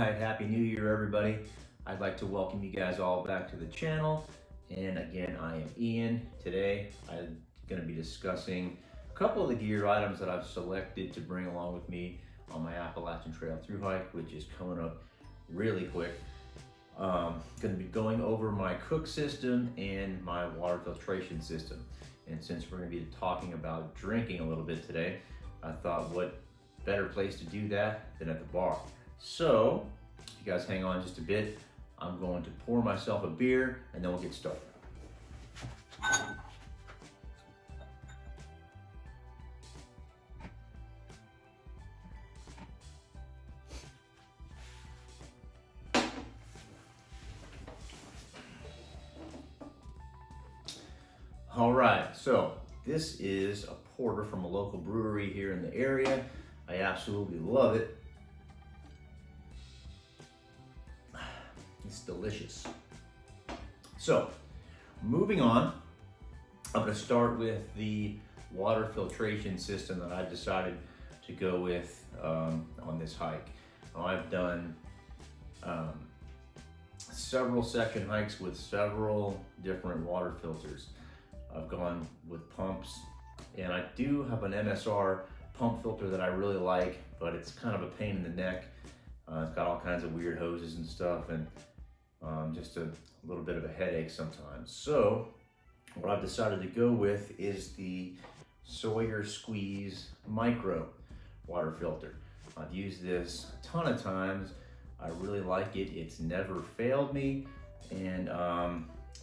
right, Happy New Year, everybody. I'd like to welcome you guys all back to the channel. And again, I am Ian. Today, I'm going to be discussing a couple of the gear items that I've selected to bring along with me on my Appalachian Trail through hike, which is coming up really quick. Going to be going over my cook system and my water filtration system. And since we're going to be talking about drinking a little bit today, I thought what better place to do that than at the bar. So, if you guys hang on just a bit, I'm going to pour myself a beer and then we'll get started. All right, so this is a porter from a local brewery here in the area. I absolutely love it. It's delicious. So, moving on, I'm going to start with the water filtration system that I've decided to go with on this hike. Now, I've done several section hikes with several different water filters. I've gone with pumps, and I do have an MSR pump filter that I really like, but it's kind of a pain in the neck. It's got all kinds of weird hoses and stuff, and just a little bit of a headache sometimes. So what I've decided to go with is the Sawyer Squeeze Micro water filter. I've used this a ton of times. I really like it. It's never failed me, and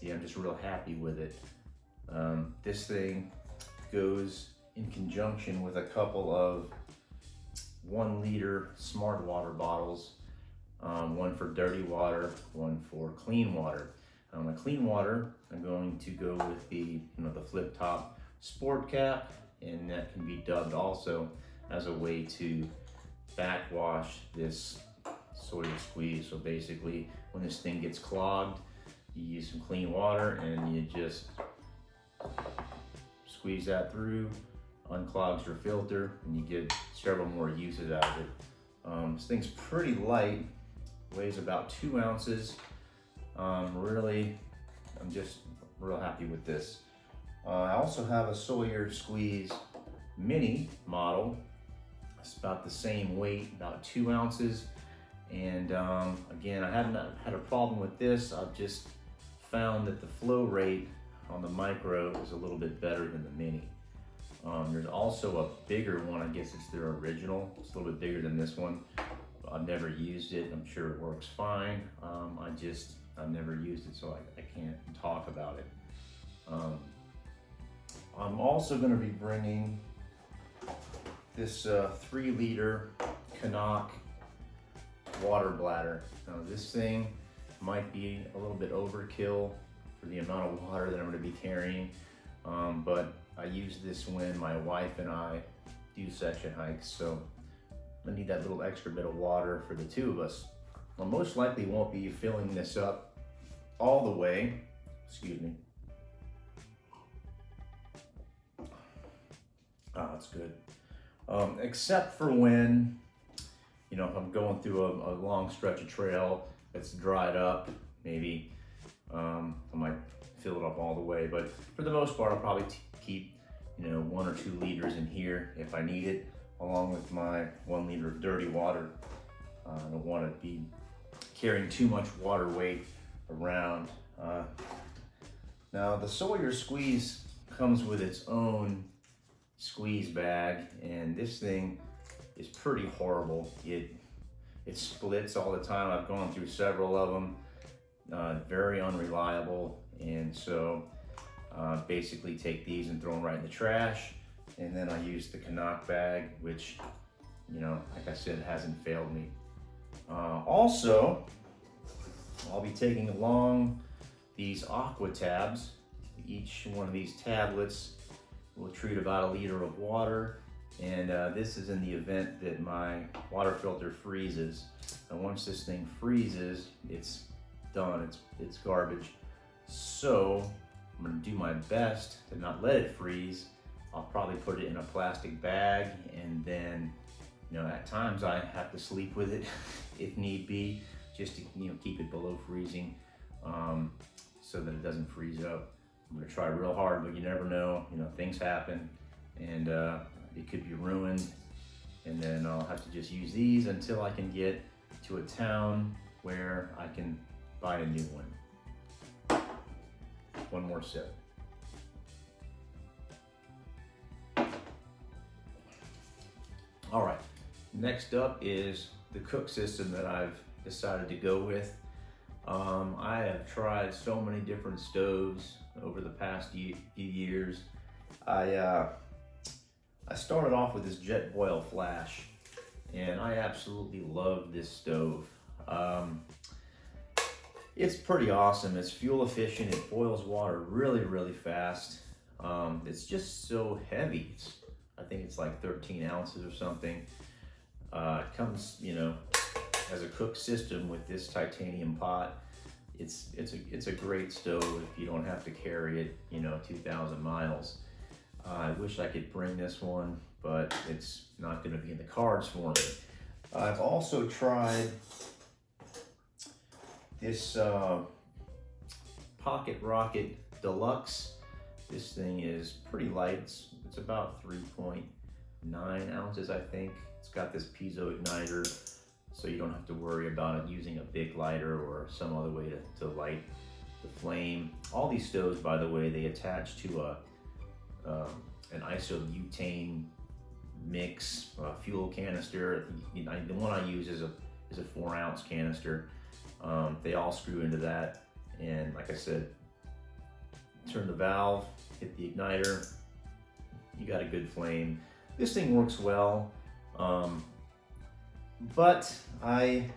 yeah, I'm just real happy with it. This thing goes in conjunction with a couple of 1 liter smart water bottles, one for dirty water, one for clean water. The clean water, I'm going to go with the the flip top sport cap, and that can be dubbed also as a way to backwash this Sawyer Squeeze. So basically, when this thing gets clogged, you use some clean water and you just squeeze that through, unclogs your filter, and you get several more uses out of it. This thing's pretty light, weighs about 2 ounces. Really, I'm just real happy with this. I also have a Sawyer Squeeze Mini model. It's about the same weight, about 2 ounces. And again, I haven't had a problem with this. I've just found that the flow rate on the Micro is a little bit better than the Mini. There's also a bigger one. I guess it's their original. It's a little bit bigger than this one. I've never used it. I'm sure it works fine. I've never used it, so I can't talk about it. I'm also going to be bringing this 3 liter Canuck water bladder. Now, this thing might be a little bit overkill for the amount of water that I'm going to be carrying, but I use this when my wife and I do section hikes, so I need that little extra bit of water for the two of us. I most likely won't be filling this up all the way. Excuse me. That's good. Except for when, if I'm going through a long stretch of trail that's dried up, maybe I might fill it up all the way. But for the most part, I'll probably keep 1 or 2 liters in here if I need it, along with my 1 liter of dirty water. I don't want to be carrying too much water weight around. Now, the Sawyer Squeeze comes with its own squeeze bag, and this thing is pretty horrible. It splits all the time. I've gone through several of them. Very unreliable, and so basically take these and throw them right in the trash. And then I use the Canuck bag, which, like I said, hasn't failed me. Also, I'll be taking along these aqua tabs. Each one of these tablets will treat about 1 liter of water, and this is in the event that my water filter freezes. And once this thing freezes, it's done. It's garbage. So I'm going to do my best to not let it freeze. I'll probably put it in a plastic bag and then You know, at times I have to sleep with it if need be, just to, you know, keep it below freezing, so that it doesn't freeze up. I'm gonna try real hard, but you never know. You know, things happen, and it could be ruined. And then I'll have to just use these until I can get to a town where I can buy a new one. One more sip. All right, next up is the cook system that I've decided to go with. I have tried so many different stoves over the past few years. I started off with this jet boil flash, and I absolutely love this stove. It's pretty awesome. It's fuel efficient. It boils water really, really fast. It's just so heavy. I think it's like 13 ounces or something. It comes, you know, as a cook system with this titanium pot. It's a great stove if you don't have to carry it, you know, 2,000 miles. I wish I could bring this one, but it's not going to be in the cards for me. I've also tried this Pocket Rocket Deluxe. This thing is pretty light. It's about 3.9 ounces, I think. It's got this piezo igniter, so you don't have to worry about it using a big lighter or some other way to light the flame. All these stoves, by the way, they attach to an isobutane mix fuel canister. The one I use is a 4-ounce canister. They all screw into that, and like I said, turn the valve, hit the igniter, you got a good flame. This thing works well, but I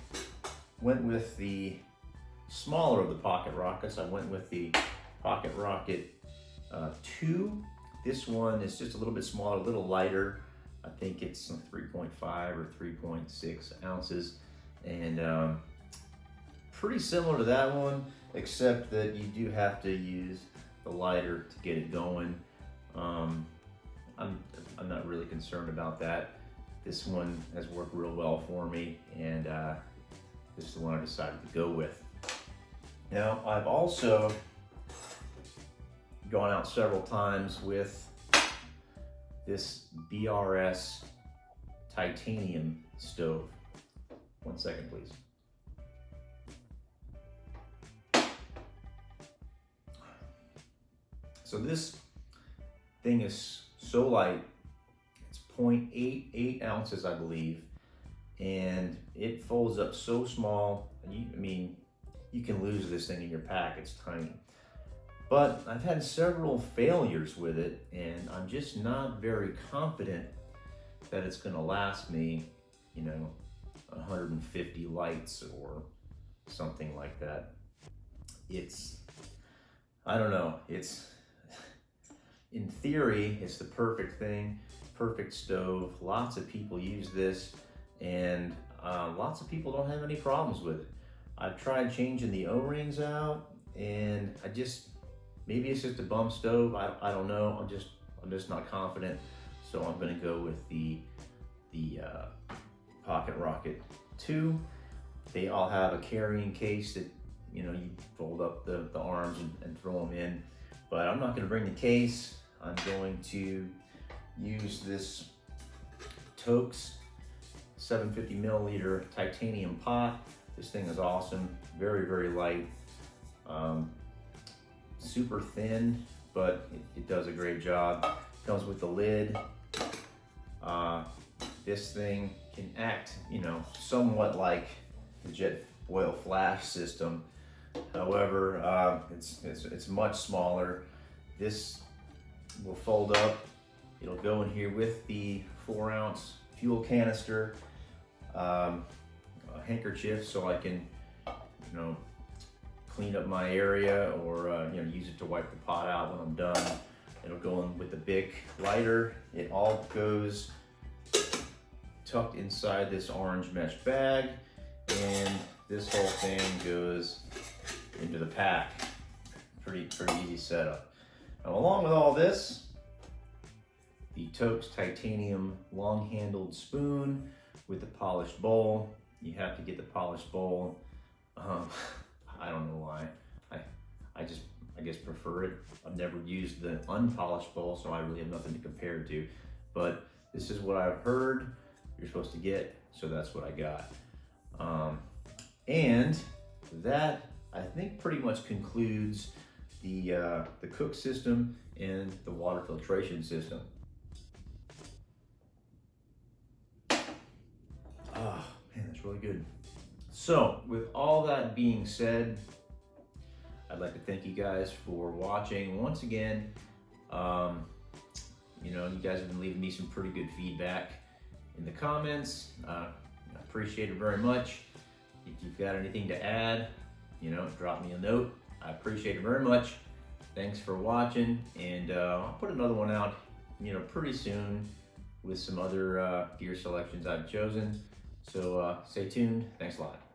went with the smaller of the Pocket Rockets. I went with the Pocket Rocket 2. This one is just a little bit smaller, a little lighter. I think it's 3.5 or 3.6 ounces, and pretty similar to that one, except that you do have to use the lighter to get it going. I'm not really concerned about that. This one has worked real well for me, and this is the one I decided to go with. Now, I've also gone out several times with this BRS titanium stove. 1 second, please. So this thing is so light. It's 0.88 ounces, I believe, and it folds up so small. And you can lose this thing in your pack. It's tiny. But I've had several failures with it, and I'm just not very confident that it's going to last me, 150 lights or something like that. I don't know. In theory, it's the perfect thing, perfect stove. Lots of people use this, and lots of people don't have any problems with it. I've tried changing the O-rings out, and maybe it's just a bum stove. I don't know. I'm just not confident. So I'm going to go with the Pocket Rocket 2. They all have a carrying case that you fold up the arms and throw them in. But I'm not going to bring the case. I'm going to use this Toaks 750 milliliter titanium pot. This thing is awesome. Very, very light. Super thin, but it does a great job. Comes with the lid. This thing can act, somewhat like the jet boil flash system. However, it's much smaller. This will fold up. It'll go in here with the 4-ounce fuel canister, a handkerchief so I can, clean up my area, or use it to wipe the pot out when I'm done. It'll go in with the Bic lighter. It all goes tucked inside this orange mesh bag, and this whole thing goes into the pack. Pretty easy setup. Now, along with all this, the Toaks titanium long-handled spoon with the polished bowl. You have to get the polished bowl. I don't know why. I guess prefer it. I've never used the unpolished bowl, so I really have nothing to compare it to. But this is what I've heard you're supposed to get, so that's what I got. And that, I think, pretty much concludes the cook system and the water filtration system. Oh man, that's really good. So with all that being said, I'd like to thank you guys for watching once again. You know, you guys have been leaving me some pretty good feedback in the comments. I appreciate it very much. If you've got anything to add, you know, drop me a note. I appreciate it very much. Thanks for watching, and I'll put another one out, you know, pretty soon with some other gear selections I've chosen. So stay tuned. Thanks a lot.